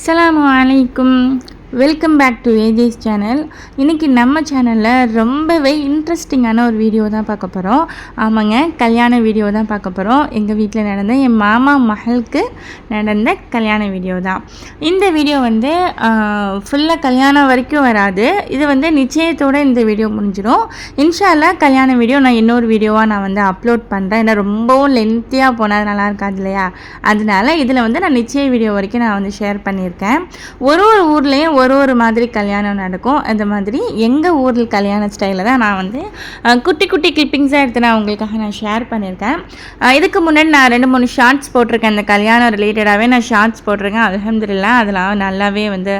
அஸ்ஸலாமு அலைக்கும். Welcome back to AJ's channel. இன்றைக்கி நம்ம சேனலில் ரொம்பவே இன்ட்ரெஸ்டிங்கான ஒரு வீடியோ தான் பார்க்க போகிறோம். ஆமாங்க, கல்யாண வீடியோ தான் பார்க்க போகிறோம். எங்கள் வீட்டில் நடந்த என் மாமா மகளுக்கு நடந்த கல்யாண வீடியோ தான். இந்த வீடியோ வந்து ஃபுல்லாக கல்யாணம் வரைக்கும் வராது. இது வந்து நிச்சயத்தோடு இந்த வீடியோ முடிஞ்சிடும். இன்ஷா அல்லாஹ் கல்யாண வீடியோ நான் இன்னொரு வீடியோவாக நான் வந்து அப்லோட் பண்ணுறேன். ஏன்னா ரொம்பவும் லென்த்தியாக போனால் நல்லா இருக்காது இல்லையா? அதனால இதில் வந்து நான் நிச்சய வீடியோ வரைக்கும் நான் வந்து ஷேர் பண்ணியிருக்கேன். ஒரு ஒரு ஊர்லேயும் ஒரு மாதிரி கல்யாணம் நடக்கும். அந்த மாதிரி எங்கள் ஊரில் கல்யாண ஸ்டைலில் தான் நான் வந்து குட்டி குட்டி கிளிப்பிங்ஸாக எடுத்து நான் உங்களுக்காக நான் ஷேர் பண்ணியிருக்கேன். இதுக்கு முன்னாடி நான் 2-3 ஷார்ட்ஸ் போட்டிருக்கேன். அந்த கல்யாணம் ரிலேட்டடாகவே நான் ஷார்ட்ஸ் போட்டிருக்கேன். அல்ஹம்துலில்லாஹ் அதெல்லாம் நல்லாவே வந்து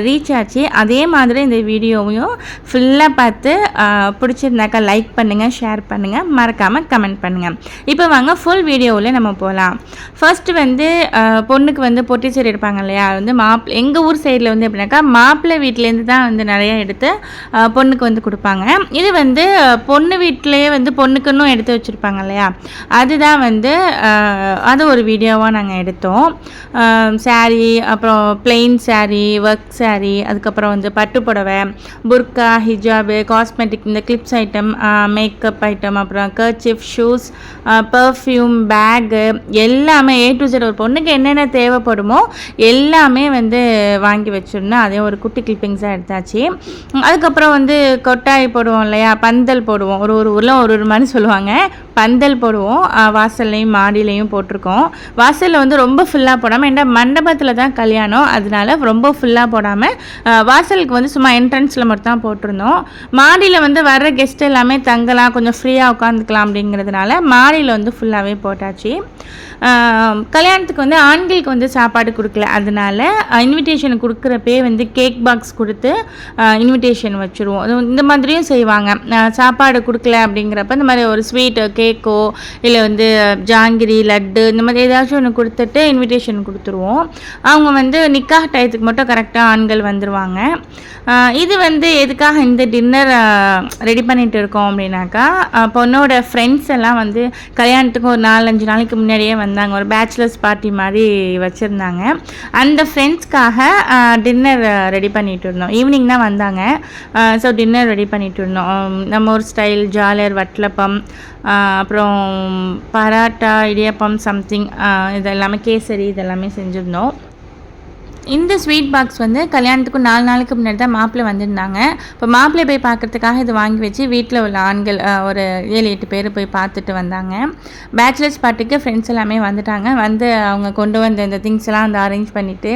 ரீச் ஆச்சு. அதே மாதிரி இந்த வீடியோவையும் ஃபுல்லாக பார்த்து பிடிச்சிருந்தாக்கா லைக் பண்ணுங்கள், ஷேர் பண்ணுங்கள், மறக்காமல் கமெண்ட் பண்ணுங்கள். இப்போ வாங்க ஃபுல் வீடியோவில் நம்ம போகலாம். ஃபர்ஸ்ட் வந்து பொண்ணுக்கு வந்து பொட்டி சீர் எடுப்பாங்க இல்லையா? அது வந்து எங்கள் ஊர் சைடில் வந்து எப்படின்னாக்கா மாப்பிள்ளை வீட்டிலேருந்து தான் வந்து நிறையா எடுத்து பொண்ணுக்கு வந்து கொடுப்பாங்க. இது வந்து பொண்ணு வீட்டிலேயே வந்து பொண்ணுக்குன்னு எடுத்து வச்சுருப்பாங்க இல்லையா? அதுதான் வந்து அது ஒரு வீடியோவாக நாங்கள் எடுத்தோம். சாரீ, அப்புறம் பிளெயின் சாரீ, ஒர்க் சாரீ, அதுக்கப்புறம் வந்து பட்டு புடவை, புர்கா, ஹிஜாபு, காஸ்மெட்டிக், இந்த கிளிப்ஸ் ஐட்டம், மேக்கப் ஐட்டம், அப்புறம் கர்ச்சிஃப், ஷூஸ், பர்ஃப்யூம், பேகு எல்லாமே A to Z ஒரு பொண்ணுக்கு என்னென்ன தேவைப்படுமோ எல்லாமே வந்து வாங்கி வச்சுருந்தோம். அதே ஒரு குட்டி கிளிப்பிங்ஸாக எடுத்தாச்சு. அதுக்கப்புறம் வந்து கொட்டாய் போடுவோம் இல்லையா? பந்தல் போடுவோம். ஒரு ஊரில் ஒரு மாதிரி சொல்லுவாங்க. பந்தல் போடுவோம். வாசல்லையும் மாடியிலையும் போட்டிருக்கோம். வாசலில் வந்து ரொம்ப ஃபுல்லாக போடாமல், ஏன்னா மண்டபத்தில் தான் கல்யாணம், அதனால ரொம்ப ஃபுல்லாக போடாமல் வாசலுக்கு வந்து சும்மா என்ட்ரன்ஸில் மட்டும் தான் போட்டிருந்தோம். மாடியில் வந்து வர்ற கெஸ்ட் எல்லாமே தங்கலாம், கொஞ்சம் ஃப்ரீயாக உட்காந்துக்கலாம் அப்படிங்கிறதுனால மாடியில் வந்து ஃபுல்லாகவே போட்டாச்சு. கல்யாணத்துக்கு வந்து ஆண்களுக்கு வந்து சாப்பாடு கொடுக்கல, அதனால இன்விடேஷன் கொடுக்குறப்பே வந்து கேக் பாக்ஸ் கொடுத்து இன்விடேஷன் வச்சுருவோம். இந்த மாதிரியும் செய்வாங்க. சாப்பாடு கொடுக்கல அப்படிங்கிறப்ப இந்த மாதிரி ஒரு ஸ்வீட்டு, கேக்கோ, இல்லை வந்து ஜாங்கிரி, லட்டு, இந்த மாதிரி ஏதாச்சும் ஒன்று கொடுத்துட்டு இன்விடேஷன் கொடுத்துருவோம். அவங்க வந்து நிக்காஹ் டயத்துக்கு மட்டும் கரெக்டாக ஆண்கள் வந்துடுவாங்க. இது வந்து எதுக்காக இந்த டின்னர் ரெடி பண்ணிகிட்டு இருக்கோம் அப்படின்னாக்கா, பொண்ணோட ஃப்ரெண்ட்ஸ் எல்லாம் வந்து கல்யாணத்துக்கு ஒரு 4-5 நாளைக்கு முன்னாடியே வந்தாங்க. ஒரு பேச்சுலர்ஸ் பார்ட்டி மாதிரி வச்சுருந்தாங்க. அந்த ஃப்ரெண்ட்ஸ்க்காக டின்னர் ரெடி பண்ணிகிட்டு இருந்தோம். ஈவினிங் தான் வந்தாங்க. ஸோ டின்னர் ரெடி பண்ணிகிட்டு இருந்தோம். நம்ம ஒரு ஸ்டைல் ஜாலர், வட்டலப்பம், அப்புறம் பராட்டா, இடியப்பம், சம்திங், இதெல்லாமே கேசரி, இதெல்லாமே செஞ்சுருந்தோம். இந்த ஸ்வீட் பாக்ஸ் வந்து கல்யாணத்துக்கு 4 நாளைக்கு முன்னாடி தான் மாப்பிள்ளை வந்திருந்தாங்க. இப்போ மாப்பிள்ளை போய் பார்க்குறதுக்காக இது வாங்கி வச்சு வீட்டில் உள்ள ஆண்கள் ஒரு 7-8 பேர் போய் பார்த்துட்டு வந்தாங்க. பேச்சுலர்ஸ் பார்ட்டிக்கு ஃப்ரெண்ட்ஸ் எல்லாமே வந்துட்டாங்க. வந்து அவங்க கொண்டு வந்த இந்த திங்ஸ் எல்லாம் வந்து அரேஞ்ச் பண்ணிவிட்டு,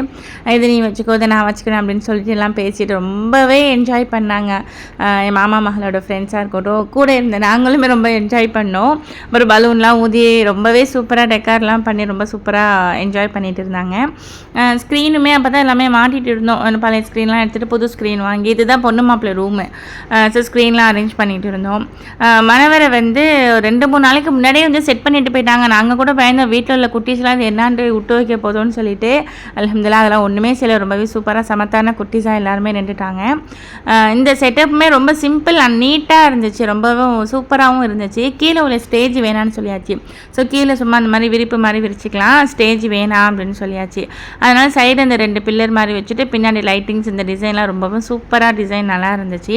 இது நீ வச்சுக்கோ, இதை நான் வச்சுக்கிறேன் அப்படின்னு சொல்லிட்டு எல்லாம் பேசிட்டு ரொம்பவே என்ஜாய் பண்ணாங்க. என் மாமா மகளோட ஃப்ரெண்ட்ஸாக இருக்கட்டும், கூட இருந்த நாங்களுமே ரொம்ப என்ஜாய் பண்ணோம். ஒரு பலூன்லாம் ஊதி ரொம்பவே சூப்பராக டெக்கார்லாம் பண்ணி ரொம்ப சூப்பராக என்ஜாய் பண்ணிட்டு இருந்தாங்க. ஸ்க்ரீனுமே அப்போ தான் எல்லாமே மாட்டிகிட்டு இருந்தோம். பழைய ஸ்க்ரீன்லாம் எடுத்துகிட்டு புது ஸ்க்ரீன் வாங்கி, இதுதான் பொண்ணு மாப்பிள்ளை ரூமு. ஸோ ஸ்க்ரீன்லாம் அரேஞ்ச் பண்ணிகிட்டு இருந்தோம். மணவரை வந்து 2-3 நாளைக்கு முன்னாடியே வந்து செட் பண்ணிட்டு போயிட்டாங்க. நாங்கள் கூட பயந்தோம், வீட்டில் உள்ள குட்டீஸ்லாம் இது என்னான்ட்டு விட்டு வைக்க போதோன்னு சொல்லிட்டு. அல்ஹம்துலில்லாஹ் அதெல்லாம் ஒன்றுமே செய்யலை. ரொம்பவே சூப்பராக சமத்தான குட்டீஸாக எல்லாருமே நின்றுட்டாங்க. இந்த செட்டப்புமே ரொம்ப சிம்பிள் அண்ட் நீட்டாக இருந்துச்சு. ரொம்பவும் சூப்பராகவும் இருந்துச்சு. கீழே உள்ள ஸ்டேஜ் வேணான்னு சொல்லியாச்சு. ஸோ கீழே சும்மா அந்த மாதிரி விரிப்பு மாதிரி விரிச்சிக்கலாம், ஸ்டேஜ் வேணாம் அப்படின்னு சொல்லியாச்சு. அதனால் சைடு அந்த 2 பில்லர் மாதிரி வச்சுட்டு பின்னாடி லைட்டிங்ஸ், இந்த டிசைன்லாம் ரொம்பவும் சூப்பராக டிசைன் நல்லா இருந்துச்சு.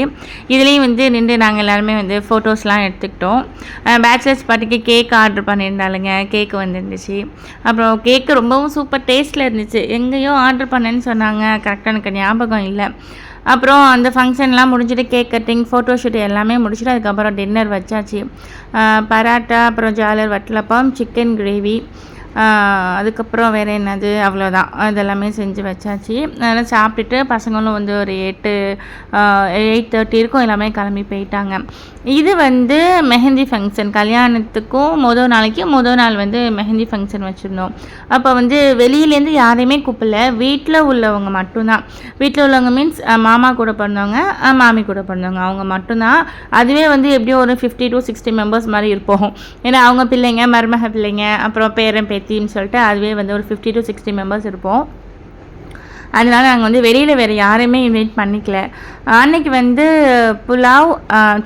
இதுலேயும் வந்து நின்று நாங்கள் எல்லாருமே வந்து ஃபோட்டோஸ்லாம் எடுத்துக்கிட்டோம். பேச்சுலர்ஸ் பார்ட்டிக்கு கேக் ஆர்டர் பண்ணியிருந்தாலுங்க, கேக்கு வந்துருந்துச்சு. அப்புறம் கேக்கு ரொம்பவும் சூப்பர் டேஸ்ட்டில் இருந்துச்சு. எங்கேயோ ஆர்டர் பண்ணேன்னு சொன்னாங்க, கரெக்டாக எனக்கு ஞாபகம் இல்லை. அப்புறம் அந்த ஃபங்க்ஷன்லாம் முடிஞ்சுட்டு கேக் கட்டிங், ஃபோட்டோஷூட் எல்லாமே முடிச்சுட்டு அதுக்கப்புறம் டின்னர் வச்சாச்சு. பராட்டா, அப்புறம் ஜாலர், வட்டலப்பம், சிக்கன் கிரேவி, அதுக்கப்புறம் வேறு என்னது, அவ்வளோதான். அதெல்லாமே செஞ்சு வச்சாச்சு. அதெல்லாம் சாப்பிட்டுட்டு பசங்களும் வந்து ஒரு 8:30 இருக்கும் எல்லாமே கிளம்பி போயிட்டாங்க. இது வந்து மெஹந்தி ஃபங்க்ஷன். கல்யாணத்துக்கும் மொதல் நாள் வந்து மெஹந்தி ஃபங்க்ஷன் வச்சுருந்தோம். அப்போ வந்து வெளியிலேருந்து யாரையுமே கூப்பிடல, வீட்டில் உள்ளவங்க மட்டும்தான். வீட்டில் உள்ளவங்க மீன்ஸ் மாமா கூட பிறந்தவங்க, மாமி கூட பிறந்தவங்க, அவங்க மட்டும்தான். அதுவே வந்து எப்படியும் ஒரு 50 to 60 மெம்பர்ஸ் மாதிரி இருப்போம். ஏன்னா அவங்க பிள்ளைங்க, மருமக பிள்ளைங்க, அப்புறம் பேரன் பேத்தின்னு சொல்லிட்டு அதுவே வந்து ஒரு 50 to 60 மெம்பர்ஸ் இருப்போம். அதனால் நாங்கள் வந்து வெளியில் வேறு யாரையுமே இன்வைட் பண்ணிக்கல. அன்றைக்கி வந்து புலாவ்,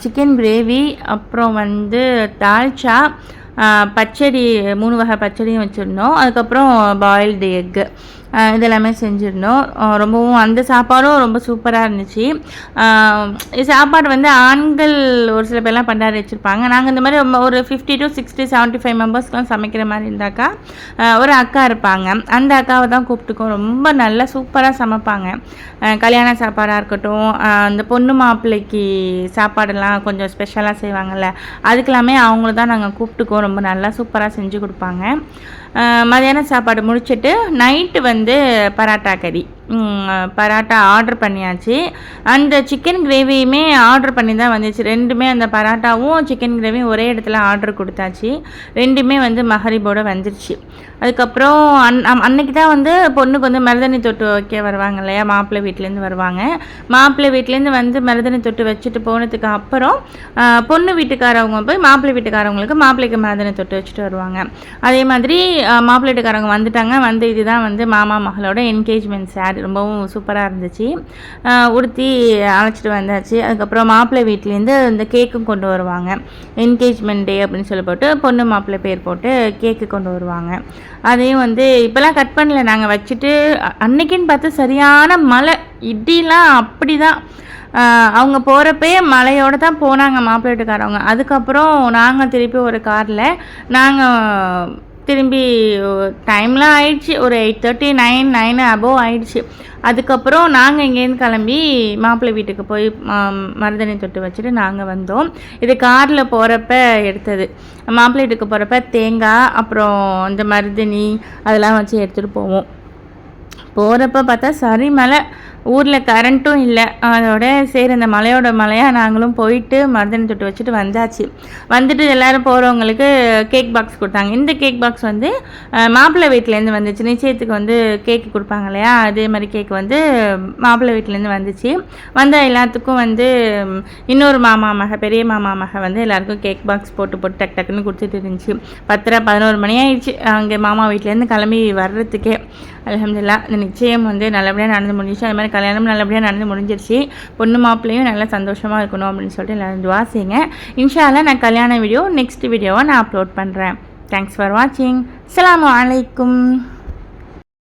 சிக்கன் கிரேவி, அப்புறம் வந்து தால்ச்சா, பச்சடி 3 வகை பச்சடியும் வச்சுருந்தோம். அதுக்கப்புறம் பாயில்டு எக்கு. இதெல்லாமே செஞ்சுருந்தோம். ரொம்பவும் அந்த சாப்பாடும் ரொம்ப சூப்பராக இருந்துச்சு. சாப்பாடு வந்து ஆண்கள் ஒரு சில பேர்லாம் பண்டாரி வச்சுருப்பாங்க. நாங்கள் இந்த மாதிரி ஒரு 50 to 60 75 மெம்பர்ஸ்க்குலாம் சமைக்கிற மாதிரி இருந்தாக்கா ஒரு அக்கா இருப்பாங்க. அந்த அக்காவை தான் கூப்பிட்டுக்கோம். ரொம்ப நல்லா சூப்பராக சமைப்பாங்க. கல்யாண சாப்பாடாக இருக்கட்டும், அந்த பொண்ணு மாப்பிள்ளைக்கு சாப்பாடெல்லாம் கொஞ்சம் ஸ்பெஷலாக செய்வாங்கள்ல, அதுக்கெல்லாமே அவங்கள தான் நாங்கள் கூப்பிட்டுக்கோம். ரொம்ப நல்லா சூப்பராக செஞ்சு கொடுப்பாங்க. மதியானம் சாப்பாடு முடிச்சுட்டு நைட்டு வந்து பராட்டா கறி, பராட்டா ஆர்டர் பண்ணியாச்சு. அந்த சிக்கன் கிரேவியுமே ஆர்டர் பண்ணி தான் வந்துச்சு. ரெண்டுமே அந்த பராட்டாவும் சிக்கன் கிரேவியும் ஒரே இடத்துல ஆர்டர் கொடுத்தாச்சு. ரெண்டுமே வந்து மகரிபோடு வந்துருச்சு. அதுக்கப்புறம் அன்னைக்கு தான் வந்து பொண்ணுக்கு வந்து மருதணி தொட்டு வைக்க வருவாங்க இல்லையா, மாப்பிள்ளை வீட்டிலேருந்து வருவாங்க. மாப்பிள்ளை வீட்டிலேருந்து வந்து மருதணி தொட்டு வச்சுட்டு போனதுக்கு அப்புறம் பொண்ணு வீட்டுக்காரவங்க போய் மாப்பிள்ளை வீட்டுக்காரவங்களுக்கு மாப்பிள்ளைக்கு மருதணி தொட்டு வச்சுட்டு வருவாங்க. அதே மாதிரி மாப்பிள்ளை வீட்டுக்காரவங்க வந்துட்டாங்க. வந்து இதுதான் வந்து மாமா மகளோட என்கேஜ்மெண்ட் சாரி, ரொம்பவும் சூப்பராக இருந்துச்சு. உடுத்தி அழைச்சிட்டு வந்தாச்சு. அதுக்கப்புறம் மாப்பிள்ளை வீட்லேருந்து இந்த கேக்கும் கொண்டு வருவாங்க. என்கேஜ்மெண்ட் டே அப்படின்னு சொல்லி போட்டு பொண்ணு மாப்பிள்ளை பேர் போட்டு கேக்கு கொண்டு வருவாங்க. அதையும் வந்து இப்போலாம் கட் பண்ணல, நாங்கள் வச்சுட்டு அன்னைக்குன்னு பார்த்து சரியான மழை, இடிலாம் அப்படி தான். அவங்க போகிறப்பே மழையோடு தான் போனாங்க மாப்பிள்ளை வீட்டுக்காரவங்க. அதுக்கப்புறம் நாங்கள் திருப்பி ஒரு காரில் நாங்கள் திரும்பி டைம்லாம் ஆயிடுச்சு, ஒரு 8:30 9 அபோவ் ஆயிடுச்சு. அதுக்கப்புறம் நாங்கள் இங்கேருந்து கிளம்பி மாப்பிள்ளை வீட்டுக்கு போய் மருதணி தொட்டு வச்சுட்டு நாங்கள் வந்தோம். இது காரில் போகிறப்ப எடுத்தது. மாப்பிள்ளை வீட்டுக்கு போகிறப்ப தேங்காய் அப்புறம் இந்த மருதணி அதெல்லாம் வச்சு எடுத்துகிட்டு போவோம். போகிறப்ப பார்த்தா சரி மழை, ஊரில் கரண்ட்டும் இல்லை. அதோட சரி அந்த மழையாக நாங்களும் போயிட்டு மருதணி தொட்டு வச்சுட்டு வந்தாச்சு. வந்துட்டு எல்லோரும் போகிறவங்களுக்கு கேக் பாக்ஸ் கொடுத்தாங்க. இந்த கேக் பாக்ஸ் வந்து மாப்பிள்ளை வீட்டிலேருந்து வந்துச்சு. நிச்சயத்துக்கு வந்து கேக்கு கொடுப்பாங்க இல்லையா, அதே மாதிரி கேக் வந்து மாப்பிள்ளை வீட்டிலேருந்து வந்துச்சு. வந்த எல்லாத்துக்கும் வந்து இன்னொரு பெரிய மாமா மக வந்து எல்லாருக்கும் கேக் பாக்ஸ் போட்டு டக்கு டக்குன்னு கொடுத்துட்டு இருந்துச்சு. 10 11 மணி ஆயிடுச்சு அங்கே மாமா வீட்டிலேருந்து கிளம்பி வர்றதுக்கே. அல்ஹம்துலில்லாஹ் இந்த நிச்சயம் வந்து நல்லபடியாக நடந்து முடிஞ்சிச்சு. அது மாதிரி கல்யாணம் நல்லபடியாக நடந்து முடிஞ்சிருச்சு. பொண்ணு மாப்பிள்ளையும் நல்லா சந்தோஷமாக இருக்கணும் அப்படின்னு சொல்லிட்டு எல்லோரும் துவா செய்யுங்க. இன்ஷா அல்லாஹ் நான் கல்யாண வீடியோ நெக்ஸ்ட் வீடியோவை நான் அப்லோட் பண்ணுறேன். தேங்க்ஸ் ஃபார் வாட்சிங். அஸ்ஸலாமு அலைக்கும்.